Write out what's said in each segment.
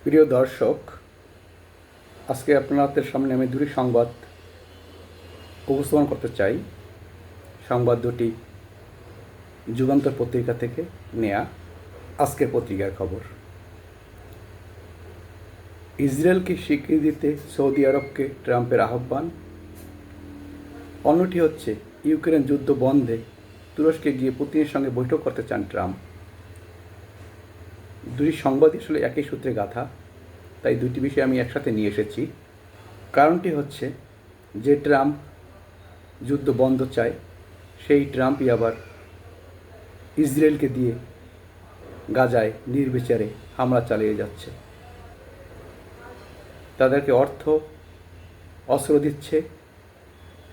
প্রিয় দর্শক, আজকে আপনাদের সামনে আমি দুটি সংবাদ উপস্থাপন করতে চাই। সংবাদ দুটি যুগান্তর পত্রিকা থেকে নেয়া। আজকের পত্রিকার খবর: ইসরায়েলকে স্বীকৃতি দিতে সৌদি আরবকে ট্রাম্পের আহ্বান। অন্যটি হচ্ছে ইউক্রেন যুদ্ধ বন্ধে তুরস্কে গিয়ে পুতিনের সঙ্গে বৈঠক করতে চান ট্রাম্প। দুটি সংবাদই আসলে একই সূত্রে গাঁথা, তাই দুটি বিষয় আমি একসাথে নিয়ে এসেছি। কারণটি হচ্ছে, যে ট্রাম্প যুদ্ধ বন্ধ চায়, সেই ট্রাম্পই আবার ইসরায়েলকে দিয়ে গাজায় নির্বিচারে হামলা চালিয়ে যাচ্ছে। তাদেরকে অর্থ অস্ত্র দিচ্ছে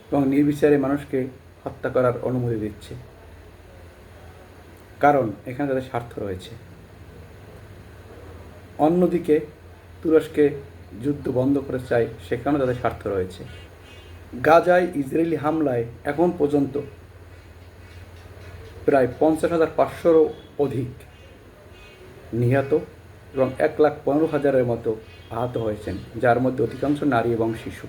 এবং নির্বিচারে মানুষকে হত্যা করার অনুমতি দিচ্ছে, কারণ এখানে তাদের স্বার্থ রয়েছে। অন্যদিকে তুরস্কে যুদ্ধ বন্ধ করে চায়, সেখানেও তাদের স্বার্থ রয়েছে। গাজায় ইসরায়েলি হামলায় এখন পর্যন্ত প্রায় 50,500-রও অধিক নিহত এবং 1,15,000-এর মতো আহত হয়েছেন, যার মধ্যে অধিকাংশ নারী এবং শিশু।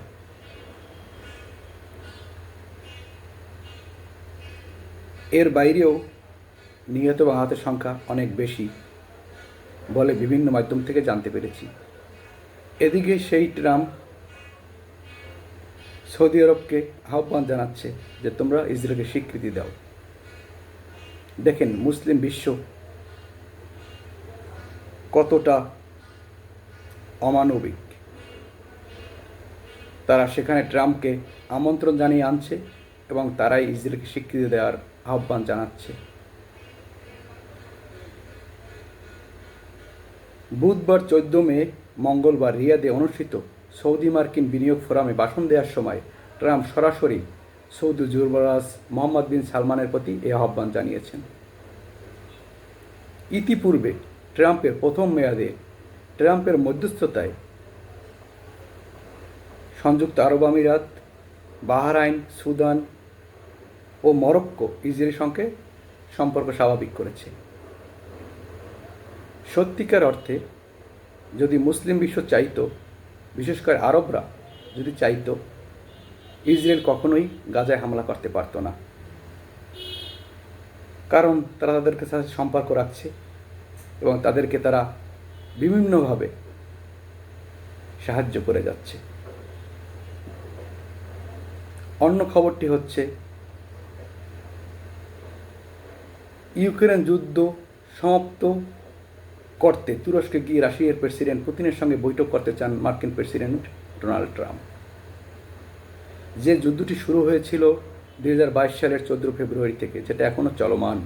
এর বাইরেও নিহত এবং আহতের সংখ্যা অনেক বেশি বলে বিভিন্ন মাধ্যম থেকে জানতে পেরেছি। এদিকে সেই ট্রাম্প সৌদি আরবকে আহ্বান জানাচ্ছে যে তোমরা ইসরায়েলকে স্বীকৃতি দাও। দেখেন মুসলিম বিশ্ব কতটা অমানবিক। তারা সেখানে ট্রাম্পকে আমন্ত্রণ জানিয়ে আনছে এবং তারাই ইসরায়েলকে স্বীকৃতি দেওয়ার আহ্বান জানাচ্ছে। বুধবার 14 মে মঙ্গলবার রিয়াদে অনুষ্ঠিত সৌদি মার্কিন বিনিয়োগ ফোরামে ভাষণ দেওয়ার সময় ট্রাম্প সরাসরি সৌদি যুবরাজ মোহাম্মদ বিন সালমানের প্রতি এই আহ্বান জানিয়েছেন। ইতিপূর্বে ট্রাম্পের প্রথম মেয়াদে ট্রাম্পের মধ্যস্থতায় সংযুক্ত আরব আমিরাত, বাহরাইন, সুদান ও মরক্কো ইসরায়েলের সঙ্গে সম্পর্ক স্বাভাবিক করেছে। সত্যিকার অর্থে যদি মুসলিম বিশ্ব চাইতো, বিশেষ করে আরবরা যদি চাইতো, ইসরায়েল কখনোই গাজায় হামলা করতে পারতো না, কারণ তারা তাদের সাথে সম্পর্ক রাখছে এবং তাদেরকে তারা বিভিন্নভাবে সাহায্য করে যাচ্ছে। অন্য খবরটি হচ্ছে, ইউক্রেন যুদ্ধ সমাপ্ত করতে তুরস্কে গিয়ে রাশিয়ার প্রেসিডেন্ট পুতিনের সঙ্গে বৈঠক করতে চান মার্কিন প্রেসিডেন্ট ডোনাল্ড ট্রাম্প। যে যুদ্ধটি শুরু হয়েছিল 2022 সালের 14 ফেব্রুয়ারি থেকে, যেটা এখনও চলমান।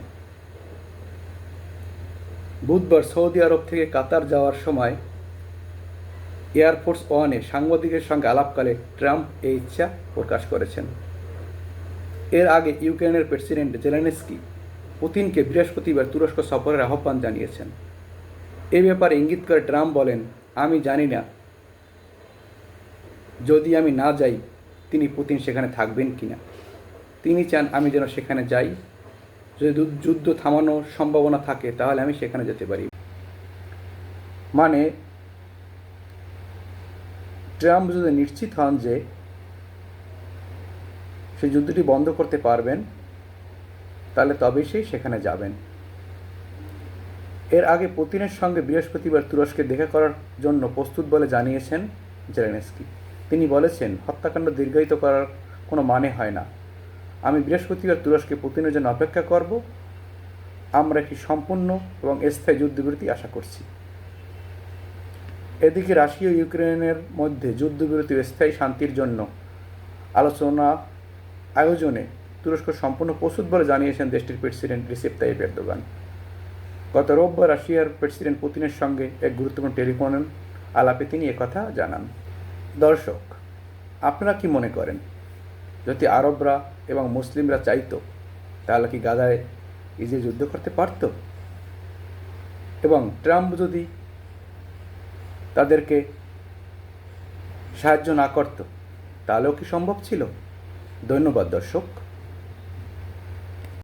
বুধবার সৌদি আরব থেকে কাতার যাওয়ার সময় এয়ারফোর্স ওয়ানে সাংবাদিকের সঙ্গে আলাপকালে ট্রাম্প এই ইচ্ছা প্রকাশ করেছেন। এর আগে ইউক্রেনের প্রেসিডেন্ট জেলেনস্কি পুতিনকে বৃহস্পতিবার তুরস্ক সফরের আহ্বান জানিয়েছেন। এ ব্যাপারে ইঙ্গিত করে ট্রাম্প বলেন, আমি জানি না যদি আমি না যাই তিনি পুতিন সেখানে থাকবেন কিনা। তিনি চান আমি যেন সেখানে যাই। যদি যুদ্ধ থামানোর সম্ভাবনা থাকে তাহলে আমি সেখানে যেতে পারি। মানে ট্রাম্প যদি নিশ্চিত হন যে সেই যুদ্ধটি বন্ধ করতে পারবেন, তাহলে তবেই সেখানে যাবেন। এর আগে পুতিনের সঙ্গে বৃহস্পতিবার তুরস্কে দেখা করার জন্য প্রস্তুত বলে জানিয়েছেন জেলেনস্কি। তিনি বলেছেন, হত্যাকাণ্ড দীর্ঘায়িত করার কোনো মানে হয় না। আমি বৃহস্পতিবার তুরস্কে পুতিনের জন্য অপেক্ষা করব। আমরা একটি সম্পূর্ণ এবং স্থায়ী যুদ্ধবিরতি আশা করছি। এদিকে রাশিয়া ও ইউক্রেনের মধ্যে যুদ্ধবিরতি ও স্থায়ী শান্তির জন্য আলোচনা আয়োজনে তুরস্ক সম্পূর্ণ প্রস্তুত বলে জানিয়েছেন দেশটির প্রেসিডেন্ট রিসেপ তাইয়িপ এরদোগান। গত রোববার রাশিয়ার প্রেসিডেন্ট পুতিনের সঙ্গে এক গুরুত্বপূর্ণ টেলিফোন আলাপে তিনি একথা জানান। দর্শক, আপনারা কি মনে করেন, যদি আরবরা এবং মুসলিমরা চাইতো, তাহলে কি গাজায় ইসরায়েল যুদ্ধ করতে পারত? এবং ট্রাম্প যদি তাদেরকে সাহায্য না করত, তাহলেও কি সম্ভব ছিল? ধন্যবাদ দর্শক।